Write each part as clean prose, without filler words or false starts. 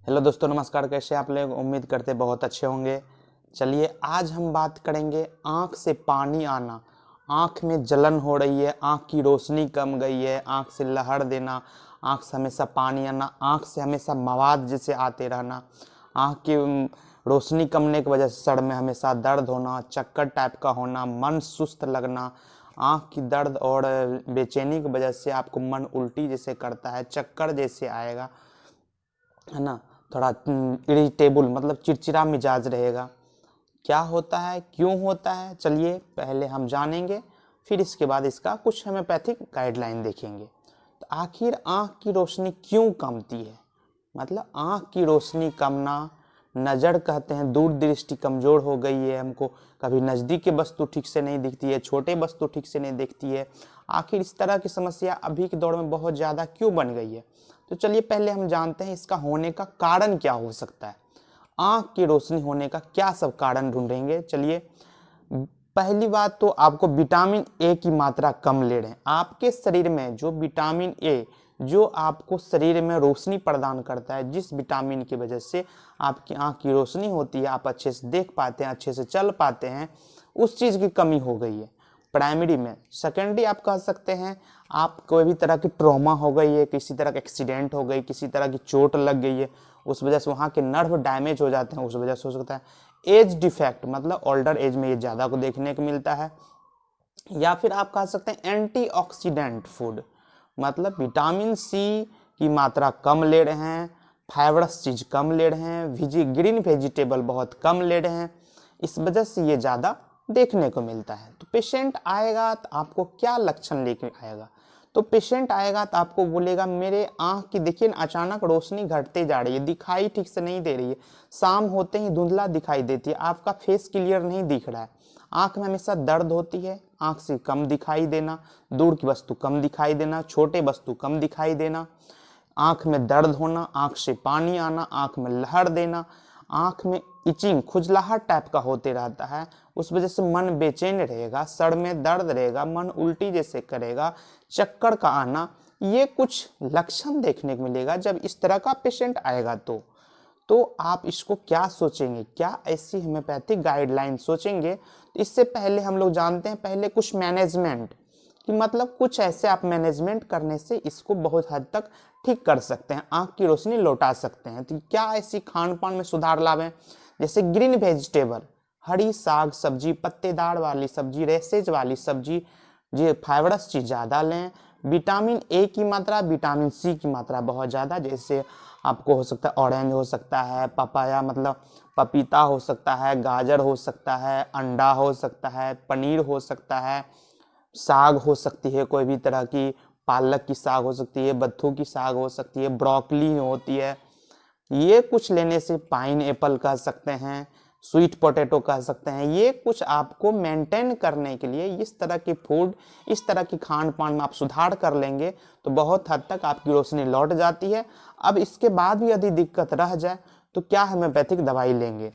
Hello दोस्तों, नमस्कार। कैसे आप लोग? उम्मीद करते बहुत अच्छे होंगे। चलिए आज हम बात करेंगे आँख से पानी आना। आँख में जलन हो रही है, आँख की रोशनी कम गई है, आँख से लहर देना, आँख से हमेशा पानी आना, आँख से हमेशा मवाद जैसे आते रहना, आँख की रोशनी कमने की वजह से सर में हमेशा दर्द होना, चक्कर टाइप का होना, मन सुस्त लगना, आँख की दर्द और बेचैनी की वजह से आपको मन उल्टी जैसे करता है, चक्कर जैसे आएगा, है ना। थोड़ा इरिटेबल मतलब चिड़चिड़ा मिजाज रहेगा। क्या होता है, क्यों होता है, चलिए पहले हम जानेंगे, फिर इसके बाद इसका कुछ होम्योपैथिक गाइडलाइन देखेंगे। तो आखिर आँख की रोशनी क्यों कमती है? मतलब आँख की रोशनी कमना, नज़र कहते हैं दूर दृष्टि कमज़ोर हो गई है, हमको कभी नज़दीक की वस्तु ठीक से नहीं दिखती है, छोटे वस्तु ठीक से नहीं दिखती है। आखिर इस तरह की समस्या अभी के दौर में बहुत ज़्यादा क्यों बन गई है? तो चलिए पहले हम जानते हैं इसका होने का कारण क्या हो सकता है। आँख की रोशनी होने का क्या सब कारण ढूंढेंगे। चलिए पहली बात तो आपको विटामिन ए की मात्रा कम ले रहे हैं। आपके शरीर में जो विटामिन ए जो आपको शरीर में रोशनी प्रदान करता है, जिस विटामिन की वजह से आपकी आँख की रोशनी होती है, आप अच्छे से देख पाते हैं, अच्छे से चल पाते हैं, उस चीज़ की कमी हो गई है प्राइमरी में। सेकेंडरी आप कह सकते हैं आप कोई भी तरह की ट्रॉमा हो गई है, किसी तरह का एक्सीडेंट हो गई, किसी तरह की चोट लग गई है, उस वजह से वहाँ के नर्व डैमेज हो जाते हैं, उस वजह से हो सकता है। एज डिफेक्ट मतलब ओल्डर एज में ये ज़्यादा को देखने को मिलता है। या फिर आप कह सकते हैं एंटीऑक्सीडेंट फूड, मतलब विटामिन सी की मात्रा कम ले रहे हैं, फाइबरस चीज़ कम ले रहे हैं, ग्रीन वेजिटेबल बहुत कम ले रहे हैं, इस वजह से ये ज़्यादा देखने को मिलता है। तो पेशेंट आएगा तो आपको क्या लक्षण लेके आएगा? तो पेशेंट आएगा तो आपको बोलेगा मेरे आँख की देखिए अचानक रोशनी घटते जा रही है, दिखाई ठीक से नहीं दे रही है, शाम होते ही धुंधला दिखाई देती है, आपका फेस क्लियर नहीं दिख रहा है, आँख में हमेशा दर्द होती है, आँख से कम दिखाई देना, दूर की वस्तु कम दिखाई देना, छोटे वस्तु कम दिखाई देना, आँख में दर्द होना, आँख से पानी आना, आँख में लहर देना, आँख में इचिंग खुजलाहट टाइप का होते रहता है, उस वजह से मन बेचैन रहेगा, सर में दर्द रहेगा, मन उल्टी जैसे करेगा, चक्कर का आना, ये कुछ लक्षण देखने को मिलेगा जब इस तरह का पेशेंट आएगा। तो आप इसको क्या सोचेंगे, क्या ऐसी होम्योपैथिक गाइडलाइन सोचेंगे? तो इससे पहले हम लोग जानते हैं पहले कुछ मैनेजमेंट कि मतलब कुछ ऐसे आप मैनेजमेंट करने से इसको बहुत हद तक ठीक कर सकते हैं, आँख की रोशनी लौटा सकते हैं। तो क्या ऐसी खान पान में सुधार लावें? जैसे ग्रीन वेजिटेबल, हरी साग सब्जी, पत्तेदार वाली सब्जी, रेसेज वाली सब्जी, ये फाइबरस चीज़ ज़्यादा लें, विटामिन ए की मात्रा, विटामिन सी की मात्रा बहुत ज़्यादा, जैसे आपको हो सकता है ऑरेंज हो सकता है, पपाया मतलब पपीता हो सकता है, गाजर हो सकता है, अंडा हो सकता है, पनीर हो सकता है, साग हो सकती है कोई भी तरह की, पालक की साग हो सकती है, बत्थू की साग हो सकती है, ब्रोकली होती है, ये कुछ लेने से, पाइन एप्पल कह सकते हैं, स्वीट पोटैटो कह सकते हैं, ये कुछ आपको मेंटेन करने के लिए इस तरह की फूड, इस तरह की खान पान में आप सुधार कर लेंगे तो बहुत हद तक आपकी रोशनी लौट जाती है। अब इसके बाद भी यदि दिक्कत रह जाए तो क्या होम्योपैथिक दवाई लेंगे?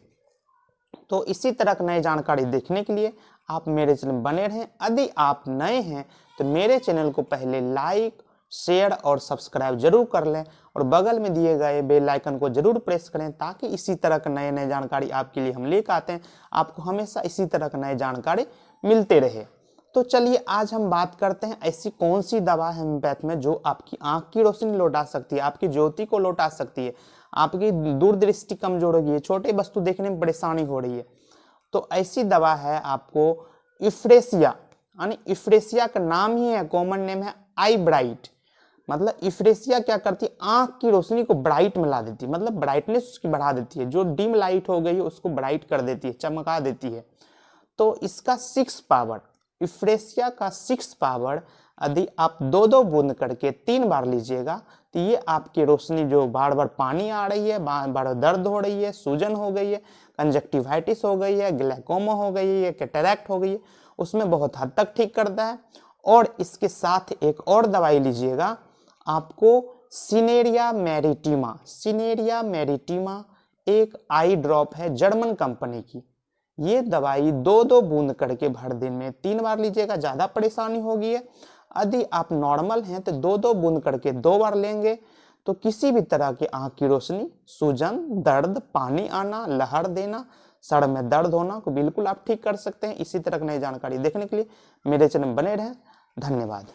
तो इसी तरह की नई जानकारी देखने के लिए आप मेरे चैनल बने रहें। यदि आप नए हैं तो मेरे चैनल को पहले लाइक, शेयर और सब्सक्राइब जरूर कर लें और बगल में दिए गए बेल आइकन को जरूर प्रेस करें ताकि इसी तरह का नए नए जानकारी आपके लिए हम लेकर आते हैं, आपको हमेशा इसी तरह का नए जानकारी मिलते रहे। तो चलिए आज हम बात करते हैं ऐसी कौन सी दवा है होम्योपैथ में जो आपकी आंख की रोशनी लौटा सकती है, आपकी ज्योति को लौटा सकती है, आपकी दूरदृष्टि कमजोर होगी है, छोटे वस्तु देखने में परेशानी हो रही है। तो ऐसी दवा है आपको इफ्रेसिया, यानी इफ्रेसिया का नाम ही है, कॉमन नेम है आई ब्राइट। मतलब इफ्रेसिया क्या करती है, आंख की रोशनी को ब्राइट में ला देती है, मतलब ब्राइटनेस उसकी बढ़ा देती है, जो डिम लाइट हो गई है उसको ब्राइट कर देती है, चमका देती है। तो इसका 6 पावर, इफ्रेसिया का 6 पावर यदि आप 2-2 बूंद करके 3 बार लीजिएगा तो ये आपकी रोशनी जो बार बार पानी आ रही है, बार बार दर्द हो रही है, सूजन हो गई है, कंजक्टिवाइटिस हो गई है, ग्लैकोमा हो गई है, कैटरैक्ट हो गई है, उसमें बहुत हद तक ठीक करता है। और इसके साथ एक और दवाई लीजिएगा, आपको सिनेरिया मैरिटिमा, सिनेरिया मैरिटिमा एक आई ड्रॉप है जर्मन कंपनी की। ये दवाई 2-2 बूंद करके भर दिन में 3 बार लीजिएगा, ज़्यादा परेशानी होगी है। यदि आप नॉर्मल हैं तो 2-2 बूंद करके 2 बार लेंगे तो किसी भी तरह की आंख की रोशनी, सूजन, दर्द, पानी आना, लहर देना, सर में दर्द होना को बिल्कुल आप ठीक कर सकते हैं। इसी तरह की नई जानकारी देखने के लिए मेरे चैनल बने रहें। धन्यवाद।